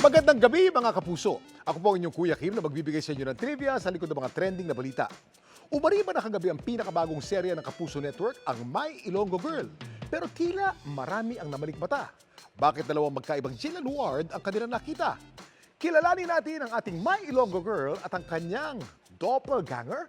Magandang gabi mga kapuso. Ako po ang inyong Kuya Kim na magbibigay sa inyo ng trivia sa likod ng mga trending na balita. Umari ba na kagabi ang pinakabagong serya ng Kapuso Network, ang My Ilonggo Girl? Pero tila marami ang namalikmata. Bakit dalawang magkaibang Jill and Ward ang kanilang nakita? Kilalanin natin ang ating My Ilonggo Girl at ang kanyang doppelganger.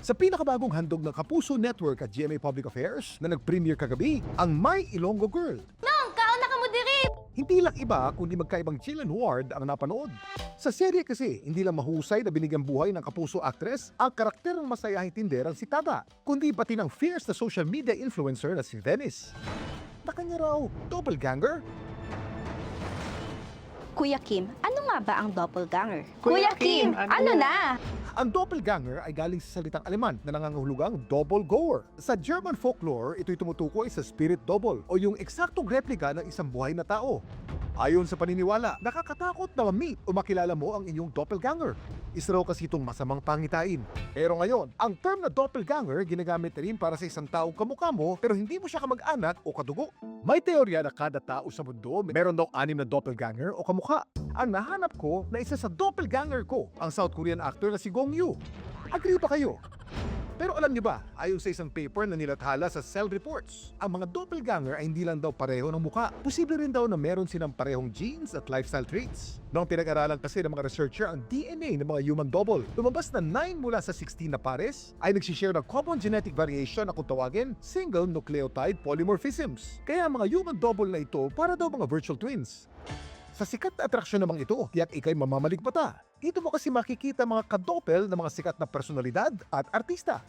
Sa pinakabagong handog ng Kapuso Network at GMA Public Affairs na nag-premiere kagabi, ang My Ilonggo Girl. Nong, kauna ka mo diri! Hindi lang iba kundi magkaibang Jill and Ward ang napanood. Sa serye kasi, hindi lang mahusay na binigyang buhay ng Kapuso actress ang karakter ng masayahing tinderang si Tata, kundi pati ng fierce na social media influencer na si Dennis. Na kanya raw, doppelganger? Kuya Kim, ano nga ba ang doppelganger? Kuya Kim, ano na? Ang doppelganger ay galing sa salitang Aleman na nangangahulugang double goer. Sa German folklore, ito'y tumutukoy sa spirit double o yung eksaktong replika ng isang buhay na tao. Ayon sa paniniwala, nakakatakot na ma-meet o makilala mo ang inyong doppelganger. Isa raw kasi itong masamang pangitain. Pero ngayon, ang term na doppelganger ginagamit na rin para sa isang taong kamukha mo pero hindi mo siya kamag-anak o kadugo. May teorya na kada tao sa mundo meron daw 6 na doppelganger o kamukha. Ang nahanap ko na isa sa doppelganger ko, ang South Korean actor na si Gong Yoo. Agree pa kayo? Pero alam niyo ba, ayon sa isang paper na nilathala sa Cell Reports, ang mga doppelganger ay hindi lang daw pareho ng muka. Posible rin daw na meron silang parehong genes at lifestyle traits. Noong pinag-aralan kasi ng mga researcher ang DNA ng mga human double, lumabas na 9 mula sa 16 na pares ay nagsishare ng common genetic variation na kung tawagin single nucleotide polymorphisms. Kaya ang mga human double na ito para daw mga virtual twins. Sa sikat na atraksyon namang ito, tiyak ikay mamamaligmata. Dito mo kasi makikita mga kadoppel ng mga sikat na personalidad at artista.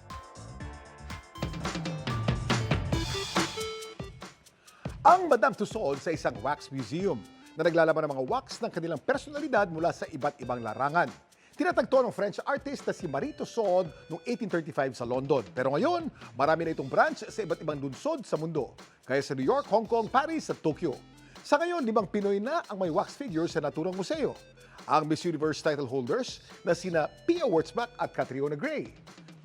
Ang Madame Tussauds sa isang wax museum na naglalaman ng mga wax ng kanilang personalidad mula sa iba't ibang larangan. Tinatagto ng French artist na si Marie Tussauds noong 1835 sa London. Pero ngayon, marami na itong branch sa iba't ibang lungsod sa mundo. Kaya sa New York, Hong Kong, Paris at Tokyo. Sa ngayon, 5 Pinoy na ang may wax figures sa naturang museo. Ang Miss Universe title holders na sina Pia Wurtzbach at Catriona Gray,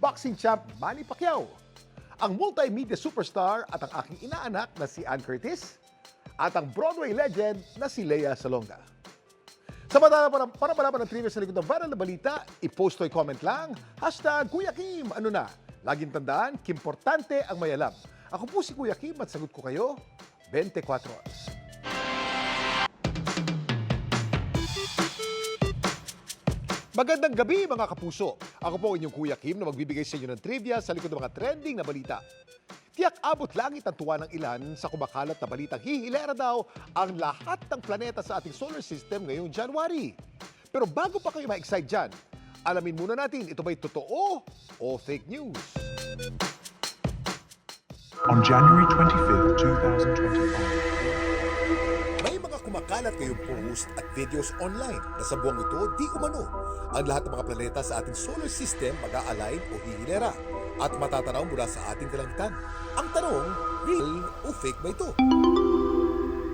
boxing champ Manny Pacquiao, ang multimedia superstar at ang aking inaanak na si Ann Curtis, at ang Broadway legend na si Lea Salonga. Para malaman ng trivia sa likod ng viral na balita, i-post o i-comment lang, #Kuya Kim, ano na? Laging tandaan, kimportante ang may alam. Ako po si Kuya Kim at sagot ko kayo, 24 oras. Magandang gabi mga kapuso. Ako po inyong Kuya Kim na magbibigay sa inyo ng trivia sa likod ng mga trending na balita. Tiyak abot langit ang tuwa ng ilan sa kumakalat na balitang hihilera daw ang lahat ng planeta sa ating solar system ngayong January. Pero bago pa kayo ma-excite dyan, alamin muna natin ito ba'y totoo o fake news? On January 25th, 2025, May mga kumakalat ngayong post at videos online na sa buwang ito di umano ang lahat ng mga planeta sa ating solar system mag-a-align o hihilera at matatanaw mula sa ating kalangitan. Ang tanong, real o fake ba ito?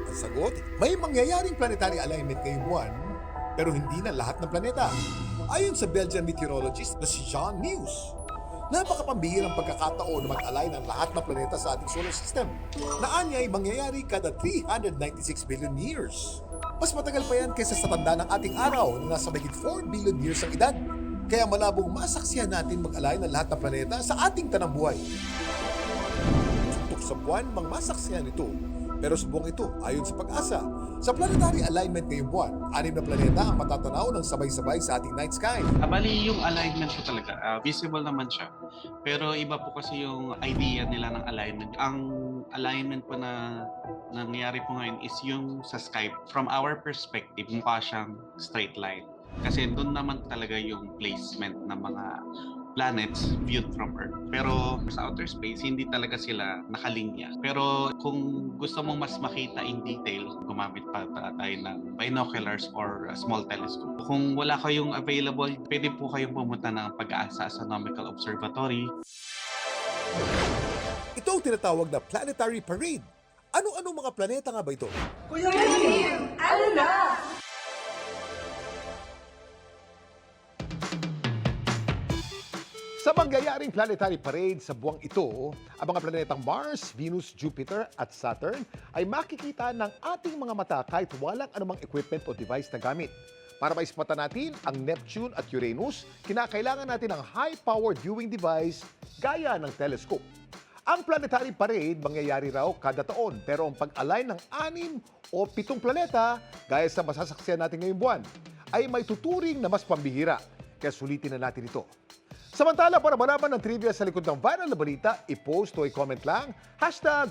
Ang sagot, may mangyayaring planetary alignment ngayong buwan pero hindi na lahat ng planeta. Ayon sa Belgian meteorologist na si Jean News, napakapambihirang pagkakataon na mag-align ang lahat ng planeta sa ating solar system na anyay mangyayari kada 396 billion years. Mas matagal pa yan kaysa sa tanda ng ating araw na nasa mahigit 4 billion years ang edad. Kaya malabong masaksihan natin mag-align ang lahat ng planeta sa ating tanang buhay. Suntok sa buwan mang masaksihan ito. Pero sa buwang ito, ayon sa Pag-asa, sa planetary alignment ngayong buwan, 6 na planeta ang matatanaw ng sabay-sabay sa ating night sky. Bali yung alignment po talaga, visible naman siya. Pero iba po kasi yung idea nila ng alignment. Ang alignment po na nangyayari po ngayon is yung sa sky. From our perspective, mukha siyang straight line. Kasi doon naman talaga yung placement ng mga planets viewed from Earth. Pero sa outer space, hindi talaga sila nakalinya. Pero kung gusto mong mas makita in detail, gumamit pa tayo ng binoculars or a small telescope. Kung wala kayong available, pwede po kayong pumunta ng Pag-asa Astronomical Observatory. Ito ang tinatawag na planetary parade. Ano-ano mga planeta nga ba ito? Kuya Kim, ano na? Sa mangyayaring planetary parade sa buwang ito, ang mga planetang Mars, Venus, Jupiter at Saturn ay makikita ng ating mga mata kahit walang anumang equipment o device na gamit. Para maispata natin ang Neptune at Uranus, kinakailangan natin ng high-powered viewing device gaya ng telescope. Ang planetary parade mangyayari raw kada taon, pero ang pag-align ng 6 o 7 planeta, gaya sa masasaksiyan natin ngayong buwan, ay may tuturing na mas pambihira. Kaya sulitin na natin ito. Samantala, para malaman ng trivia sa likod ng viral na balita, i-post o i-comment lang,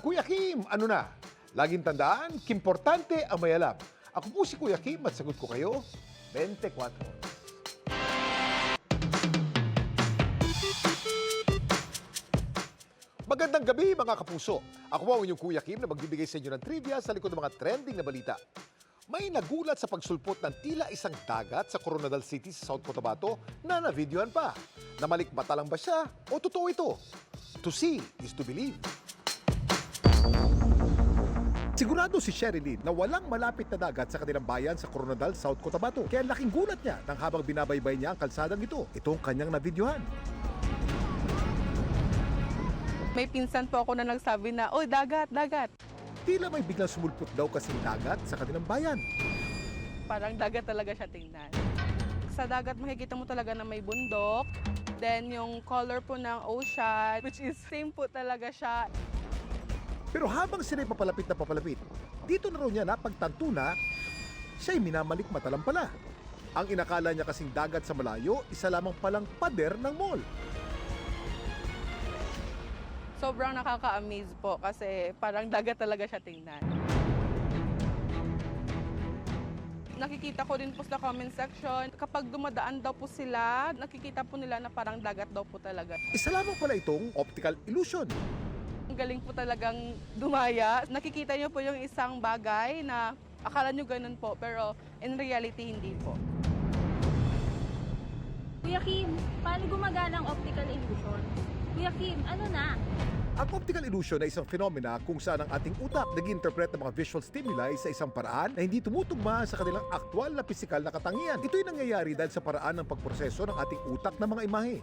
#Kuya Kim, ano na? Laging tandaan, kimportante ang may alam. Ako po si Kuya Kim at sagot ko kayo, 24. Magandang gabi mga kapuso. Ako po ang inyong Kuya Kim na magbibigay sa inyo ng trivia sa likod ng mga trending na balita. May nagulat sa pagsulpot ng tila isang dagat sa Coronadal City sa South Cotabato na na-videoan pa. Namalikmata lang ba siya o totoo ito? To see is to believe. Sigurado si Sherilyn na walang malapit na dagat sa kanilang bayan sa Coronadal, South Cotabato. Kaya laking gulat niya nang habang binabaybay niya ang kalsadang ito. Itong kanyang na-videohan. May pinsan po ako na nagsabi na, "Oy, dagat, dagat." Tila may biglang sumulpot daw kasing dagat sa kanilang bayan. Parang dagat talaga siya tingnan. Sa dagat makikita mo talaga na may bundok. Then yung color po ng ocean, which is same po talaga siya. Pero habang sila'y papalapit na papalapit, dito na raw niya napagtanto na siya'y minamalikmata lang pala. Ang inakala niya kasing dagat sa malayo, isa lamang palang pader ng mall. Sobrang nakaka-amaze po kasi parang dagat talaga siya tingnan. Nakikita ko din po sa comment section, kapag dumadaan daw po sila, nakikita po nila na parang dagat daw po talaga. Isa lamang pala itong optical illusion. Ang galing po talagang dumaya. Nakikita niyo po yung isang bagay na akala niyo ganun po, pero in reality hindi po. Kuya Kim, paano gumagana ang optical illusion? Kuya Kim, ano na? Ang optical illusion ay isang phenomena kung saan ang ating utak nag-interpret ng mga visual stimuli sa isang paraan na hindi tumutugma sa kanilang aktwal na pisikal na katangian. Ito'y nangyayari dahil sa paraan ng pagproseso ng ating utak ng mga imahe.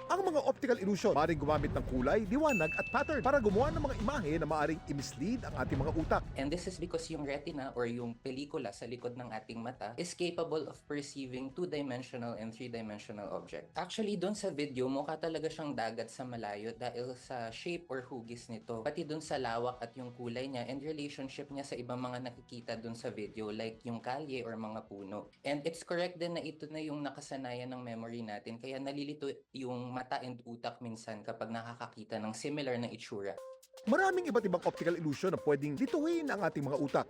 Ang mga optical illusion maaaring gumamit ng kulay, liwanag at pattern para gumawa ng mga imahe na maaaring i-mislead ang ating mga utak. And this is because yung retina or yung pelikula sa likod ng ating mata is capable of perceiving two-dimensional and three-dimensional object. Actually, doon sa video, mukha talaga siyang dagat sa malayo dahil sa shape or hugis nito. Pati doon sa lawak at yung kulay niya and relationship niya sa ibang mga nakikita doon sa video like yung kalye or mga puno. And it's correct din na ito na yung nakasanayan ng memory natin kaya nalilito yung mata and utak minsan kapag nakakakita ng similar na itsura. Maraming iba't ibang optical illusion na pwedeng lituin ang ating mga utak.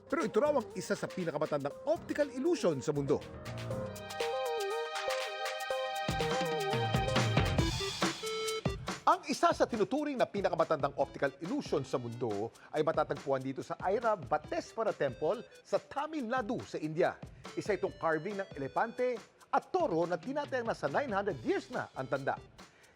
Pero ito raw ang isa sa pinakamatandang optical illusion sa mundo. Ang isa sa tinuturing na pinakamatandang optical illusion sa mundo ay matatagpuan dito sa Aira Batesvara Temple sa Tamil Nadu sa India. Isa itong carving ng elepante at toro na tinatayang nasa 900 years na ang tanda.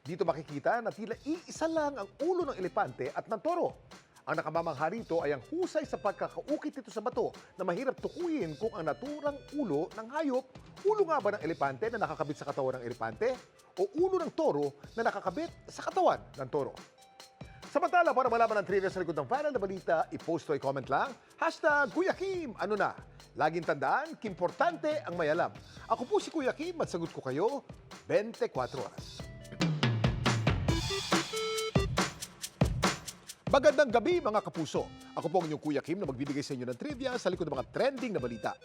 Dito makikita na tila iisa lang ang ulo ng elepante at ng toro. Ang nakamamangha rito ay ang husay sa pagkakaukit nito sa bato na mahirap tukuyin kung ang naturang ulo ng hayop, ulo nga ba ng elepante na nakakabit sa katawan ng elepante o ulo ng toro na nakakabit sa katawan ng toro. Samantala, para malaman ang trivia sa likod ng viral na balita, i-post o i-comment lang, #Kuya Kim, ano na? Laging tandaan, kimportante ang may alam. Ako po si Kuya Kim at sagot ko kayo, 24 oras. Magandang gabi mga kapuso. Ako po ang inyong Kuya Kim na magbibigay sa inyo ng trivia sa likod ng mga trending na balita.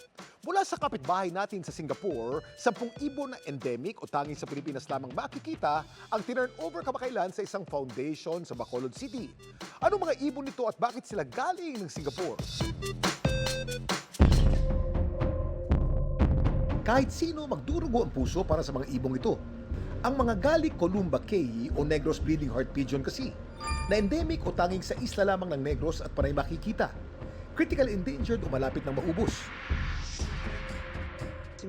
Mula sa kapitbahay natin sa Singapore, 10 ibon na endemic o tanging sa Pilipinas lamang makikita ang tinurnover kamakailan sa isang foundation sa Bacolod City. Anong mga ibon nito at bakit sila galing ng Singapore? Kahit sino magdurugo ang puso para sa mga ibong ito. Ang mga Gallic Columba Cayi o Negros Bleeding Heart Pigeon kasi, na endemic o tanging sa isla lamang ng Negros at panay makikita. Critical endangered o malapit ng maubos.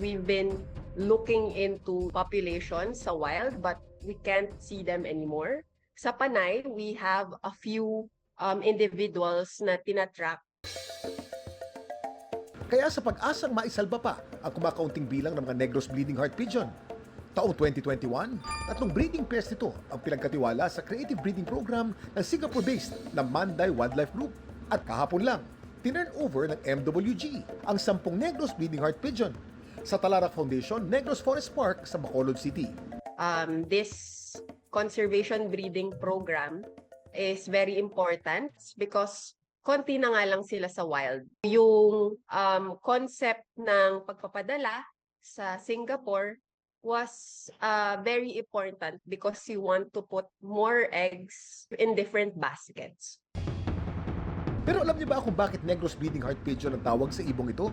We've been looking into populations sa wild but we can't see them anymore. Sa Panay, we have a few individuals na tinatrack. Kaya sa pag-asang maisalba pa ang kumakaunting bilang ng mga Negros Bleeding Heart Pigeon, Taong 2021, 3 breeding pairs nito ang pinagkatiwala sa Creative Breeding Program ng Singapore-based na Manday Wildlife Group. At kahapon lang, tinurn over ng MWG ang 10 Negros Breeding Heart Pigeon sa Talarak Foundation Negros Forest Park sa Bacolod City. This conservation breeding program is very important because konti na nga lang sila sa wild. Yung concept ng pagpapadala sa Singapore was very important because you want to put more eggs in different baskets. Pero alam niyo ba kung bakit Negros Breeding Heart Pigeon ang tawag sa ibong ito?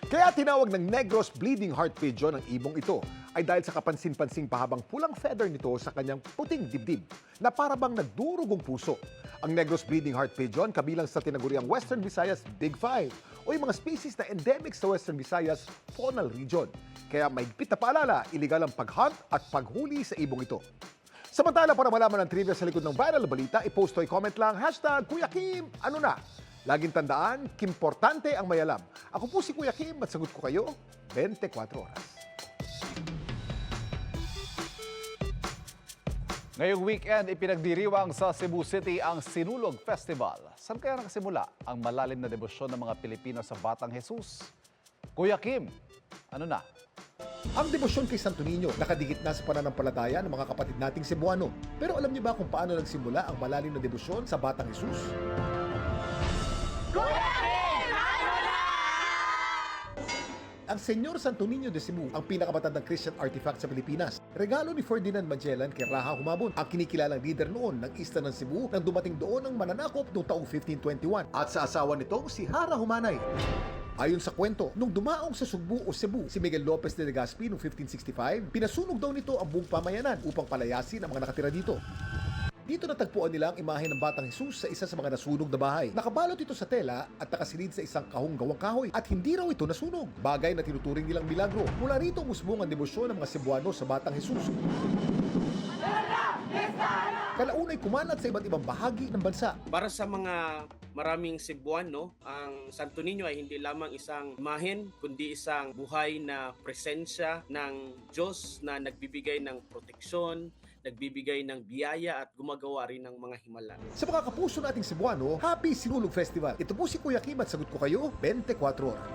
Kaya tinawag ng Negros Bleeding Heart Pigeon ang ibong ito ay dahil sa kapansin-pansing pahabang pulang feather nito sa kanyang puting dibdib na parabang nagdurugong puso. Ang Negros Bleeding Heart Pigeon kabilang sa tinaguriang Western Visayas Big Five o yung mga species na endemic sa Western Visayas Faunal Region. Kaya mahigpit na paalala, iligal ang pag-hunt at paghuli sa ibong ito. Samantala, para malaman ang trivia sa likod ng viral na balita, i-post o i-comment lang #Kuya Kim, ano na? Laging tandaan, kimportante ang may alam. Ako po si Kuya Kim at sagot ko kayo 24 oras. Ngayong weekend, ipinagdiriwang sa Cebu City ang Sinulog Festival. Saan kaya nakasimula ang malalim na debosyon ng mga Pilipino sa Batang Jesus? Kuya Kim, ano na? Ang debosyon kay Santo Niño nakadikit na sa pananampalataya ng mga kapatid nating Cebuano. Pero alam niyo ba kung paano nagsimula ang malalim na debosyon sa Batang Jesus? Ang Senyor Santo Niño de Cebu ang pinakamatandang Christian artifact sa Pilipinas. Regalo ni Ferdinand Magellan kay Raha Humabon, ang kinikilalang leader noon ng isla ng Cebu nang dumating doon ang mananakop noong taong 1521 at sa asawa nitong si Hara Humanay. Ayon sa kwento, nung dumaong sa Sugbu o Cebu si Miguel Lopez de Legazpi noong 1565, pinasunog daw nito ang buong pamayanan upang palayasin ang mga nakatira dito. Dito natagpuan nila ang imahe ng Batang Jesus sa isa sa mga nasunog na bahay. Nakabalot ito sa tela at nakasilid sa isang kahong gawang kahoy at hindi raw ito nasunog. Bagay na tinuturing nilang milagro. Mula rito musbong ang debosyon ng mga Cebuano sa Batang Jesus. Kalaunay kumalat sa iba't ibang bahagi ng bansa. Para sa mga maraming Cebuano, ang Santo Niño ay hindi lamang isang imahen, kundi isang buhay na presensya ng Diyos na nagbibigay ng proteksyon, nagbibigay ng biyaya at gumagawa rin ng mga himala. Sa mga kapuso nating Cebuano, Happy Sinulog Festival. Ito po si Kuya Kim at sagot ko kayo 24 oras.